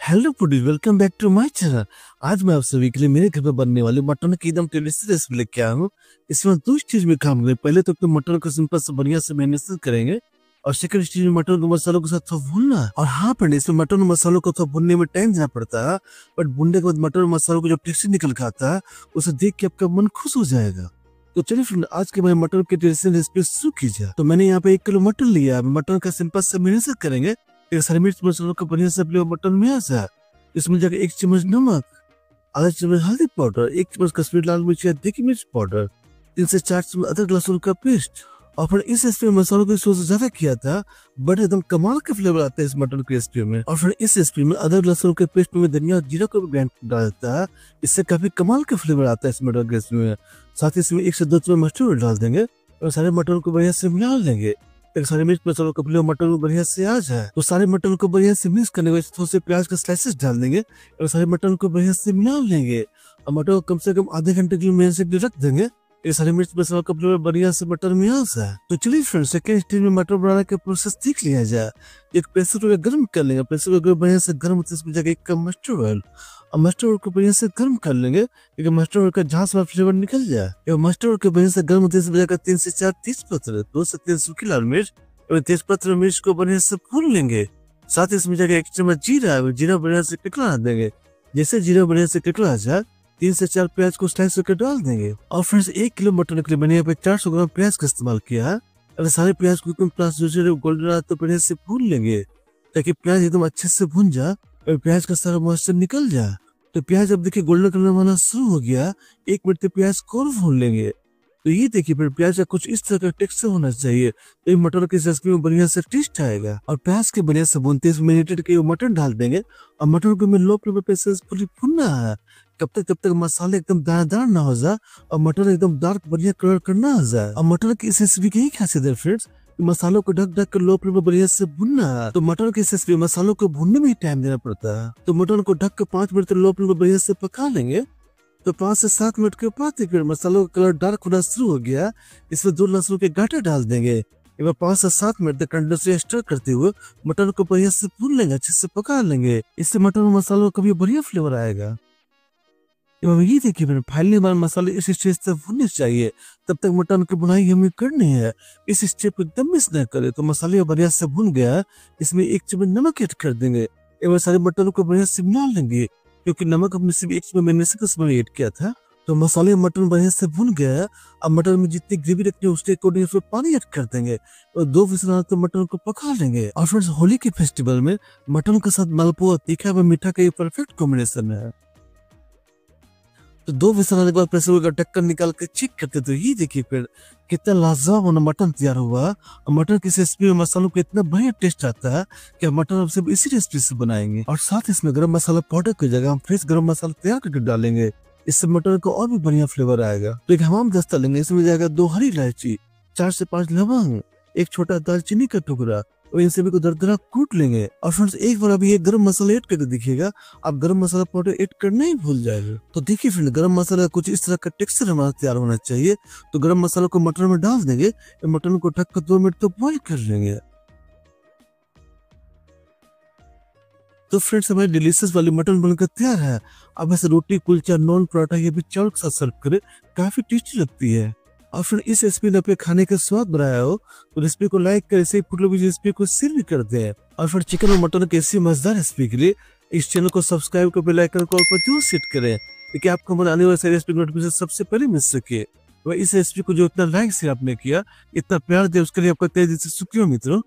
Hello foodies, welcome back to my channel. आज मैं आप सभी के लिए मेरे घर पे बनने वाले मटन की एकदम टेस्टी रेसिपी लेके आया हूँ। इसमें दो चीज में काम करेंगे। पहले तो मटन को सिंपल से बढ़िया से मैरिनेट करेंगे और सेकंड चीज में मटन को मसालों के साथ थोड़ा भूनना है। और हाँ फ्रेंड, इसमें मटन मसालों को थोड़ा भूनने में टाइम देना पड़ता है, बट भूनने के बाद मटन मसालों को जो टेक्सचर निकल के आता है उसे देख के आपका मन खुश हो जाएगा। तो चलिए फ्रेंड, आज के मैं मटन की रेसिपी शुरू कीजिए। तो मैंने यहाँ पे 1 किलो मटन लिया। मटन का सिंपल से मैरिनेट करेंगे। सारे मिर्च मसालों को बढ़िया से मटन में आ जाए। इसमें जाकर 1 चम्मच नमक, आधा चम्मच हल्दी पाउडर, 1 चम्मच कश्मीरी लाल मिर्च या देगी मिर्च पाउडर, 3 से 4 चम्मच अदरक लहसुन का पेस्ट। और फिर इस रेसिपी में मसालों को सोच ज्यादा किया था, बट एकदम कमाल का फ्लेवर आता है इस मटन की रेसिपी में। और फिर इस रेसिपी में अदरक लहसुन के पेस्ट में धनिया और जीरा को भी ग्राइंड डालता है। इससे काफी कमाल का फ्लेवर आता है इस मटन की रेसिपी में। साथ ही इसमें 1 से 2 चम्मच मस्टर्ड डाल देंगे और सारे मटन को बढ़िया से मिला लेंगे। सारे मिर्च मसालों का मटन को बढ़िया से आ जाए तो सारे मटन को बढ़िया से मिक्स करने के बाद थोड़े से प्याज के स्लाइसेस डाल देंगे और सारे मटन को बढ़िया से मिला लेंगे। और मटन को कम से कम आधे घंटे के लिए मैरिनेट रख देंगे। ये सारे मिर्च मसालों का बढ़िया से मटन में आ जाए। तो चलिए फ्रेंड्स, सेकंड स्टेज में मटन बनाने का प्रोसेस देख लिया जाए। एक प्रेशर कुकर गर्म कर लेंगे। प्रेशर कुकर बढ़िया से गर्म होते इसमें जाकर 1 कप मस्टर्ड ऑयल और मस्टर्ड ऑयल को बढ़िया से गर्म कर लेंगे क्योंकि मस्टर्ड ऑयल का झांस वाला फ्लेवर निकल जाए। मस्टर्ड ऑयल को बढ़िया से गर्म होते इसमें जाकर 3 से 4 तेजपत्ता, 2 से 3 सूखी लाल मिर्च, तेजपत्ता मिर्च को बढ़िया से भून लेंगे। साथ ही इसमें जाकर 1 चम्मच जीरा बढ़िया से ककड़ा देंगे। जैसे जीरा बढ़िया से ककड़ा जाए 3 से 4 प्याज को स्लाइस करके डाल देंगे। और फ्रेंड्स, 1 किलो मटन के लिए मैंने यहाँ पे 400 ग्राम प्याज का इस्तेमाल किया है। अगर सारे प्याज को गोल्डन आए तो बढ़िया से भून लेंगे ताकि प्याज एकदम अच्छे से भून जाए और प्याज का सारा मॉइस्चर निकल जाए। तो प्याज अब देखिए गोल्डन कलर होना शुरू हो गया। 1 मिनट तक प्याज को भून लेंगे। तो ये देखिए फिर प्याज का कुछ इस तरह का टेक्सचर होना चाहिए तो मटन की रेसिपी में बढ़िया से टेस्ट आएगा। और प्याज के बढ़िया से भूनते मैरिनेटेड के मटन डाल देंगे और मटन को लो फ्लेम पे पूरी भूनना है जब तक मसाले एकदम दानेदार ना हो जाए और मटन एकदम डार्क बढ़िया कलर करना हो जाए। और मटन की इस रेसिपी की यही खासियत है फ्रेंड्स, मसालों को ढक कर लो फ्लेम पर बढ़िया से भुनना है। तो मटन की रेसिपी मसालों को भूनने में ही टाइम देना पड़ता है। तो मटन को ढक कर 5 मिनट तक लो फ्लेम पर बढ़िया से पका लेंगे। तो 5 से 7 मिनट के बाद फिर मसालों का कलर डार्क होना शुरू हो गया। इसमें 2 लहसुन के गांठे डाल देंगे। एक बार 5 से 7 मिनट तक कंटिन्यूअसली स्टर करते हुए मटन को बढ़िया से भून लेंगे, अच्छे से पका लेंगे। इससे मटन में मसालों का भी बढ़िया फ्लेवर आएगा। ये देखिए फिर फाइनली बार मसाले इस स्टेज तक भुनने चाहिए, तब तक मटन की बुनाई हमें करनी है। इस स्टेप को एकदम मिस न करे। तो मसाले बढ़िया से भुन गया। इसमें 1 चम्मच नमक ऐड कर देंगे। एक बार सारे मटन को बढ़िया से मिला लेंगे क्योंकि नमक हमने सिर्फ 1 चम्मच मैरिनेशन के समय ऐड किया था। तो मसाले मटन बढ़िया से भुन गया। अब मटन में जितनी ग्रेवी रखनी है उसके अकॉर्डिंग उसमें पानी ऐड कर देंगे और 2 विसल तो मटन को पका लेंगे। और फ्रेंड्स, होली के फेस्टिवल में मटन के साथ मालपुआ, तीखा व मीठा का ये परफेक्ट कॉम्बिनेशन है। तो 2 विसल आने के बाद प्रेशर कुकर का ढक्कन निकाल कर चेक करते तो ये देखिए फिर कितना लाजवाब होना मटन तैयार हुआ। और मटन की रेसिपी में मसालों को इतना बढ़िया टेस्ट आता है कि मटन हम सिर्फ इसी रेसिपी से बनाएंगे। और साथ इसमें गरम मसाला पाउडर की जगह हम फ्रेश गरम मसाला तैयार करके डालेंगे। इससे मटन को और भी बढ़िया फ्लेवर आएगा। तो एक हमाम दस्ता लेंगे। इसमें जाएगा 2 हरी इलायची, 4 से 5 लवंग, 1 छोटा दालचीनी का टुकड़ा और इन सभी को दरदरा कूट लेंगे। और फ्रेंड्स, एक बार अभी ये गरम मसाला ऐड करके देखिएगा, आप गरम मसाला पाउडर ऐड करना ही भूल जाएगा। तो देखिए फ्रेंड, गरम मसाला कुछ इस तरह का टेक्सचर हमारा तैयार होना चाहिए। तो गरम मसाला को मटन में डाल देंगे। मटन को ढक कर 2 मिनट तक बॉइल कर लेंगे। तो फ्रेंड्स, हमारी डिलीशियस वाली मटन बनकर तैयार है। अब ऐसे रोटी, कुलचा, नॉन, पराठा ये भी चावल के साथ सर्व करें, काफी टेस्टी लगती है। और फिर इस रेसिपी ने अपने खाने का स्वाद बनाया हो तो रेसिपी को लाइक कर इसे रेसिपी को शेयर भी करते हैं। और फिर चिकन और मटन की ऐसी मजेदार रेसिपी के लिए इस चैनल को सब्सक्राइब कर बेल आइकन को ऑल पर जरूर सेट करें ताकि आपको हमारे आने वाले रेसिपी नोटिफिकेशन सबसे पहले मिल सके। वह इस रेसिपी को जो इतना लाइक से आपने किया, इतना प्यार दिया, उसके लिए आपका तहे दिल से शुक्रिया मित्रों।